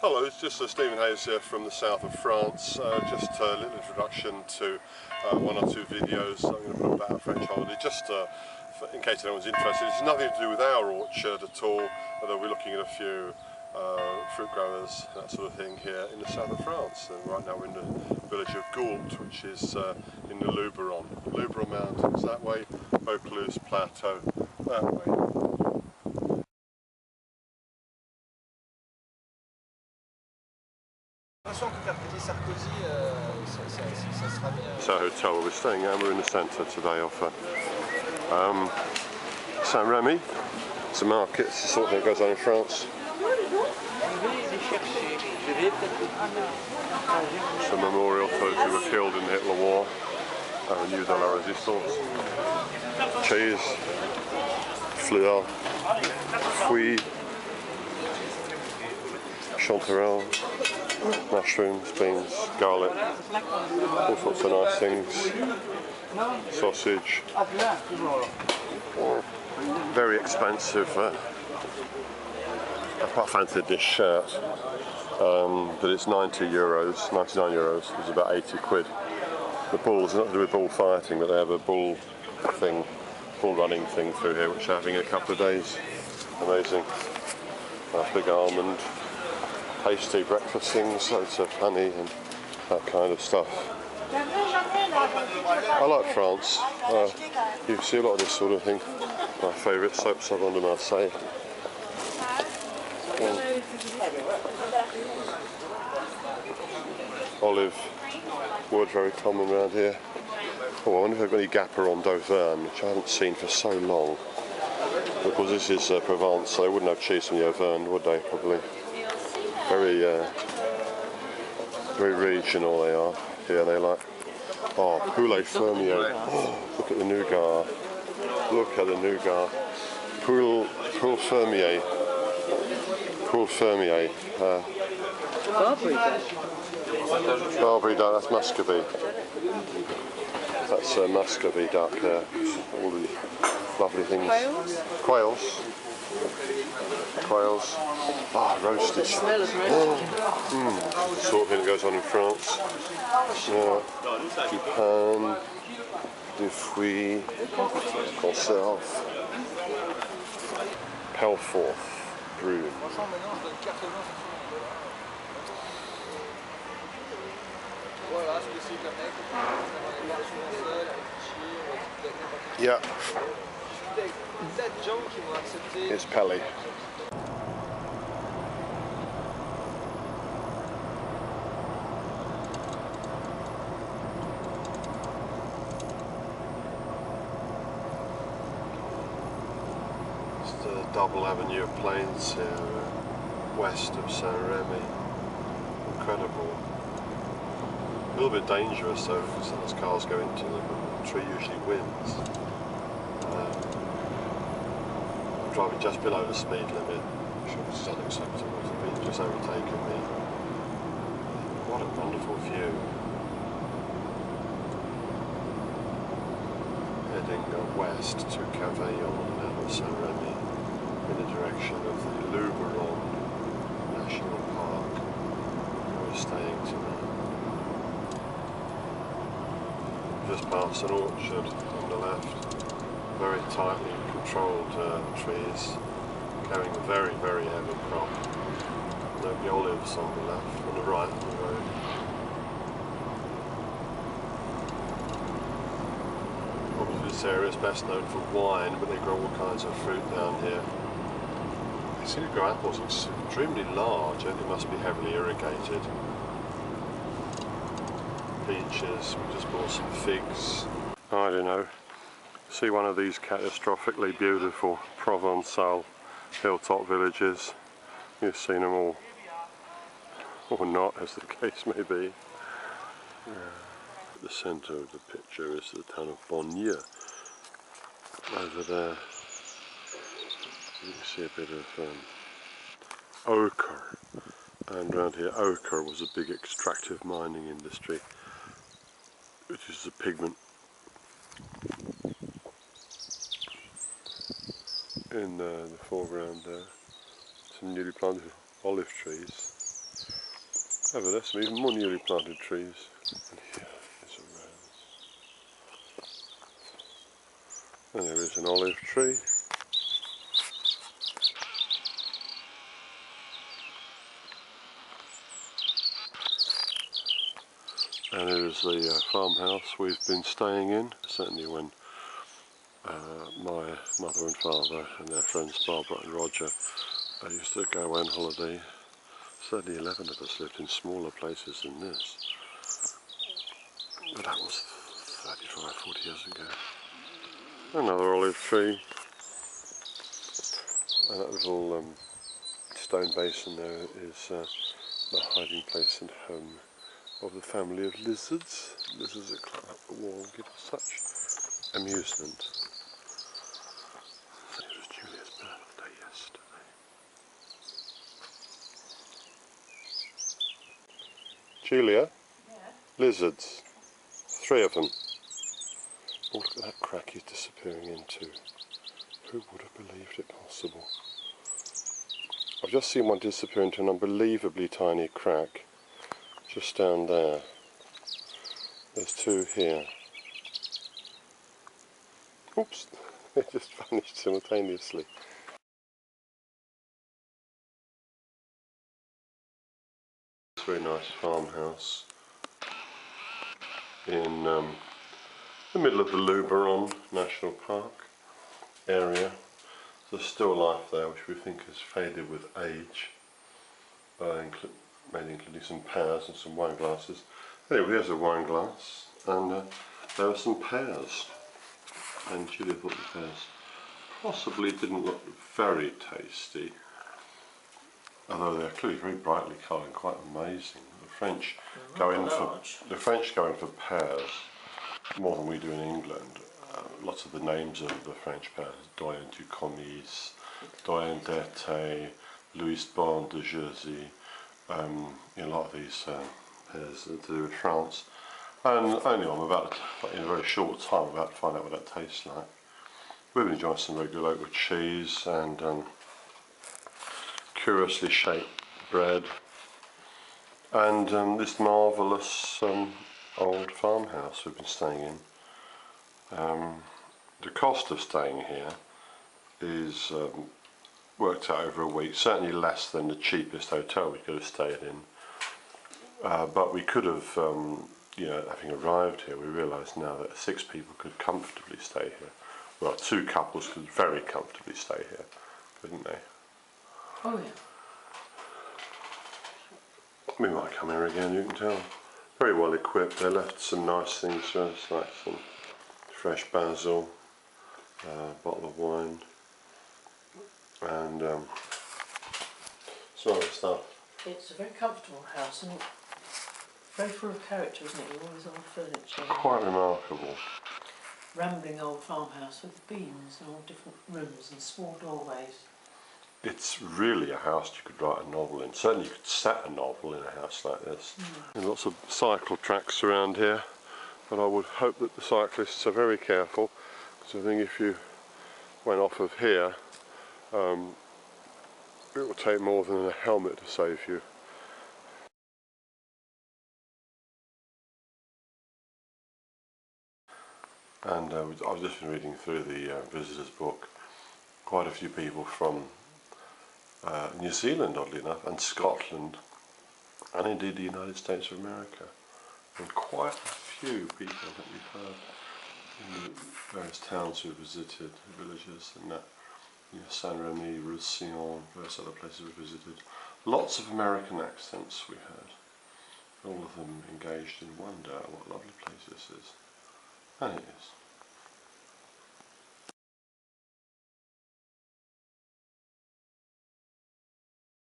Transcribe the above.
Hello, it's just Stephen Hayes here from the south of France. Just a little introduction to one or two videos I'm going to put about our French holiday, just in case anyone's interested. It's nothing to do with our orchard at all, although we're looking at a few fruit growers, that sort of thing, here in the south of France. And right now we're in the village of Goult, which is in the Luberon. Luberon Mountains that way, Vaucluse Plateau that way. It's a hotel where we're staying at. We're in the centre today of Saint-Remy. It's a market, it's the sort of thing that goes on in France. It's a memorial to those who were killed in the Hitler War, Avenue de la Résistance. Cheese, fleurs, fruits, chanterelle, mushrooms, beans, garlic, all sorts of nice things, sausage, very expensive. I quite fancied this shirt, but it's 90 euros, 99 euros, it's about 80 quid. The bulls, not to do with bull fighting, but they have a bull thing, bull running thing through here, which they're having in a couple of days. Amazing. Nice big almond. Tasty breakfast things, loads of honey and that kind of stuff. I like France. You see a lot of this sort of thing. My favourite soap Savon de Marseille. Olive wood, very common around here. Oh, I wonder if they've got any Gaperon d'Auvergne, which I haven't seen for so long. Because this is Provence, so they wouldn't have cheese from the Auvergne, would they? Probably. Very regional they are. Here they like, oh, poulet fermier. Oh, look at the nougat. Look at the nougat. Poule fermier. Poule fermier. Barbary duck, that's muscovy. That's muscovy duck there. All the lovely things. Quails. Quails. Ah, roasted. Sort of thing that goes on in France. Du pain, des fruits, conserve, Pelforth, brune. Yeah. It's Pelly. Double avenue of plains here, west of Saint-Remy. Incredible. A little bit dangerous though, because as cars go into them, the tree usually wins. I'm driving just below the speed limit, which is unacceptable to be just overtaken me. What a wonderful view. Heading west to Cavaillon out of Saint-Remy, in the direction of the Luberon National Park, where we're staying tonight. Just past an orchard on the left, very tightly controlled trees, carrying a very, very heavy crop. There'll be olives on the left, on the right of the road. Obviously this area is best known for wine, but they grow all kinds of fruit down here. They seem to grow apples extremely large, and it must be heavily irrigated. Peaches, we just bought some figs. I don't know. See one of these catastrophically beautiful Provençal hilltop villages. You've seen them all. Or not, as the case may be. At the centre of the picture is the town of Bonnieu. Over there you can see a bit of ochre, and around here ochre was a big extractive mining industry, which is a pigment in the foreground there. Some newly planted olive trees. Over there, some even more newly planted trees. And here is a rose. And there is an olive tree. And it is the farmhouse we've been staying in, certainly when my mother and father and their friends Barbara and Roger used to go away on holiday. Certainly 11 of us lived in smaller places than this. But that was 35, 40 years ago. Another olive tree. And that little stone basin there is the hiding place and home of the family of lizards. Lizards that climb up the wall and give us such amusement. It was Julia's birthday yesterday. Julia? Yeah? Lizards. 3 of them. Oh, look at that crack he's disappearing into. Who would have believed it possible? I've just seen one disappear into an unbelievably tiny crack just down there. There's 2 here. Oops, they just vanished simultaneously. It's a very nice farmhouse in the middle of the Luberon National Park area. There's still life there which we think has faded with age, mainly including some pears and some wine glasses. Anyway, here's a wine glass, and there are some pears. And Julia thought the pears possibly didn't look very tasty, although they're clearly very brightly coloured and quite amazing. The French go in for pears more than we do in England. Lots of the names of the French pears: Doyen du Comis, Doyen d'Erte, Louis Bon de Jersey. A lot of these pears are to do with France. And only in a very short time, I'm about to find out what that tastes like. We've been enjoying some regular local cheese and curiously shaped bread, and this marvellous old farmhouse we've been staying in. The cost of staying here is worked out over a week, certainly less than the cheapest hotel we could have stayed in. But we could have, having arrived here, we realised now that 6 people could comfortably stay here. Well, 2 couples could very comfortably stay here, couldn't they? Oh yeah. We might come here again, you can tell. Very well equipped. They left some nice things for us, like some fresh basil, a bottle of wine, and some other stuff. It's a very comfortable house and very full of character, isn't it? With all this old furniture. Quite remarkable. Rambling old farmhouse with beams and all different rooms and small doorways. It's really a house you could write a novel in. Certainly you could set a novel in a house like this. And lots of cycle tracks around here, but I would hope that the cyclists are very careful, because I think if you went off of here, it will take more than a helmet to save you. And I've just been reading through the visitor's book. Quite a few people from New Zealand, oddly enough, and Scotland, and indeed the United States of America. And quite a few people that we've heard in the various towns we've visited, villages, and that, Saint-Remy, Roussillon, various other places we visited. Lots of American accents we heard. All of them engaged in wonder at what a lovely place this is. And it is.